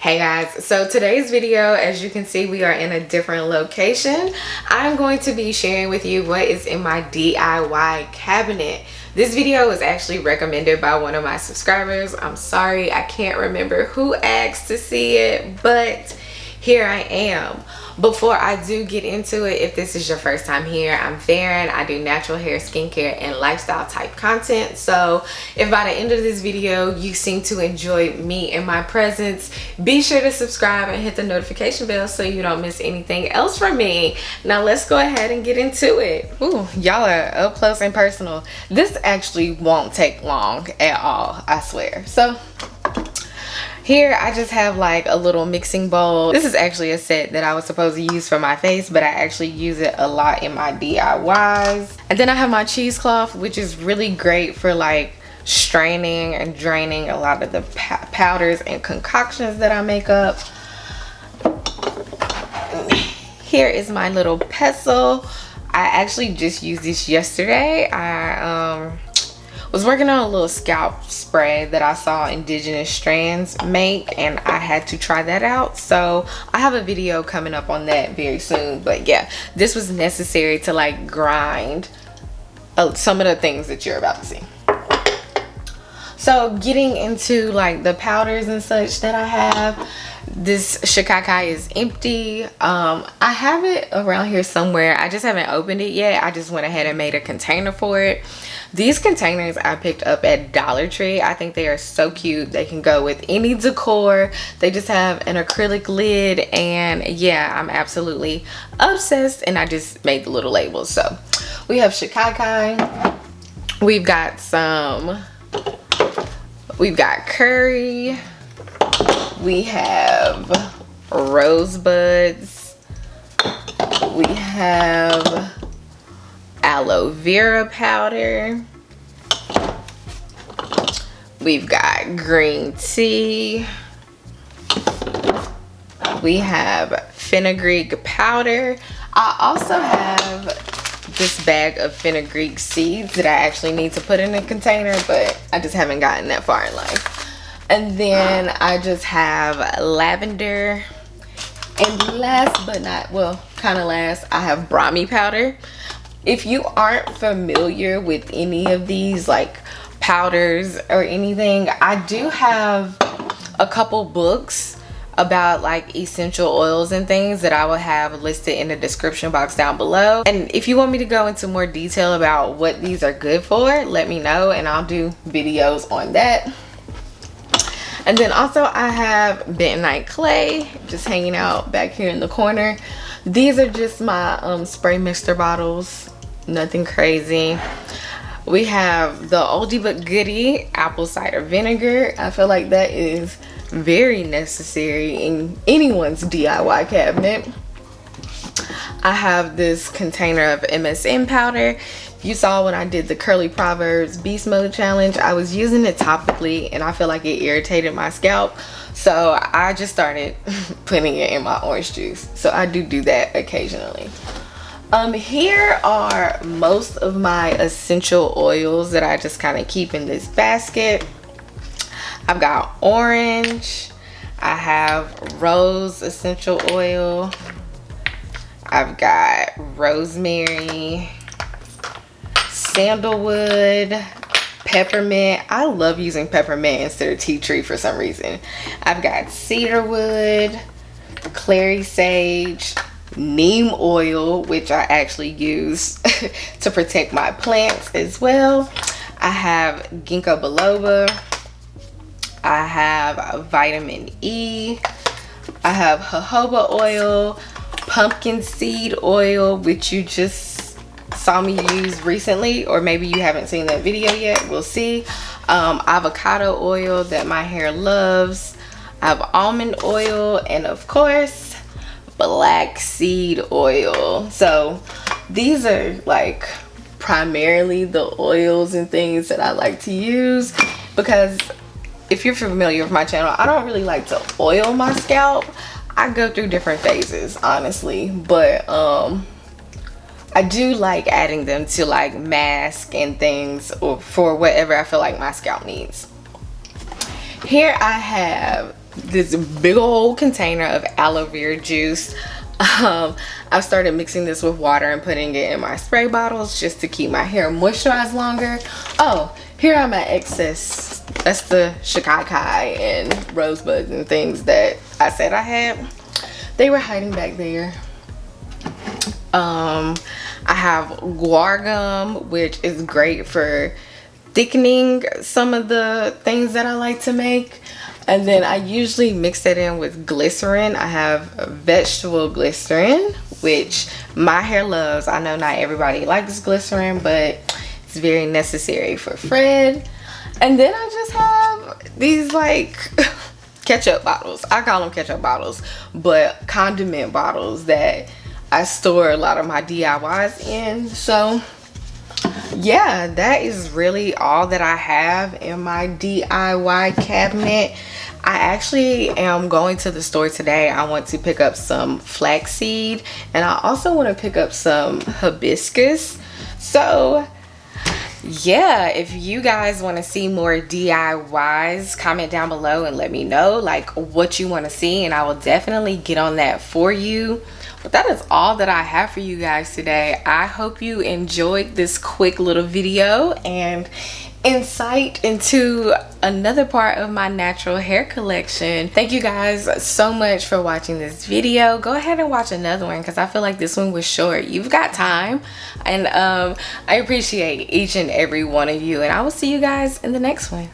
Hey guys, so today's video, as you can see, we are in a different location. I'm going to be sharing with you what is in my DIY cabinet. This video was actually recommended by one of my subscribers. I'm sorry, I can't remember who asked to see it, but here I am. Before I do get into it, if this is your first time here, I'm Faren. I do natural hair, skincare, and lifestyle type content. So if by the end of this video you seem to enjoy me and my presence, be sure to subscribe and hit the notification bell so you don't miss anything else from me. Now let's go ahead and get into it. Ooh, y'all are up close and personal. This actually won't take long at all, I swear. So here I just have like a little mixing bowl. This is actually a set that I was supposed to use for my face, but I actually use it a lot in my DIYs. And then I have my cheesecloth, which is really great for like straining and draining a lot of the powders and concoctions that I make up. Here is my little pestle. I actually just used this yesterday. I was working on a little scalp spray that I saw Indigenous Strands make, and I had to try that out. So I have a video coming up on that very soon. But yeah, this was necessary to like grind some of the things that you're about to see. So getting into like the powders and such that I have, this Shikakai is empty. I have it around here somewhere. I just haven't opened it yet. I just went ahead and made a container for it. These containers I picked up at Dollar Tree. I think they are so cute. They can go with any decor. They just have an acrylic lid, and yeah, I'm absolutely obsessed, and I just made the little labels. So we have Shikakai. We've got curry. We have rosebuds. We have aloe vera powder. We've got green tea. We have fenugreek powder. I also have this bag of fenugreek seeds that I actually need to put in a container, but I just haven't gotten that far in life. And then I just have lavender. And last but not, well, kind of last, I have brahmi powder. If you aren't familiar with any of these like powders or anything, I do have a couple books about like essential oils and things that I will have listed in the description box down below. And if you want me to go into more detail about what these are good for, let me know and I'll do videos on that. And then also I have bentonite clay just hanging out back here in the corner. These are just my spray mixer bottles. Nothing crazy. We have the oldie but goodie apple cider vinegar. I feel like that is very necessary in anyone's DIY cabinet. I have this container of MSM powder. You saw when I did the Curly Proverbs Beast Mode challenge, I was using it topically and I feel like it irritated my scalp. So I just started putting it in my orange juice. So I do that occasionally. Here are most of my essential oils that I just kind of keep in this basket. I've got orange. I have rose essential oil. I've got rosemary, sandalwood, peppermint. I love using peppermint instead of tea tree for some reason. I've got cedarwood, clary sage, neem oil, which I actually use to protect my plants as well. I have ginkgo biloba. I have vitamin E. I have jojoba oil, pumpkin seed oil, which you just saw me use recently, or maybe you haven't seen that video yet. We'll see. Avocado oil that my hair loves. I have almond oil, and of course black seed oil. So these are like primarily the oils and things that I like to use, because if you're familiar with my channel, I don't really like to oil my scalp. I go through different phases, honestly, but I do like adding them to like mask and things, or for whatever I feel like my scalp needs. Here I have this big old container of aloe vera juice. I've started mixing this with water and putting it in my spray bottles just to keep my hair moisturized longer. Oh, here are my excess. That's the Shikakai and rosebuds and things that I said I had. They were hiding back there. I have Guar Gum, which is great for thickening some of the things that I like to make. And then I usually mix it in with glycerin. I have vegetable glycerin, which my hair loves. I know not everybody likes glycerin, but it's very necessary for Fred. And then I just have these like ketchup bottles. I call them ketchup bottles, but condiment bottles that I store a lot of my DIYs in. So yeah, that is really all that I have in my DIY cabinet. I actually am going to the store today. I want to pick up some flaxseed, and I also want to pick up some hibiscus. So yeah, if you guys want to see more DIYs, comment down below and let me know like what you want to see, and I will definitely get on that for you. But that is all that I have for you guys today. I hope you enjoyed this quick little video and insight into another part of my natural hair collection. Thank you guys so much for watching this video. Go ahead and watch another one because I feel like this one was short. You've got time, and I appreciate each and every one of you, and I will see you guys in the next one.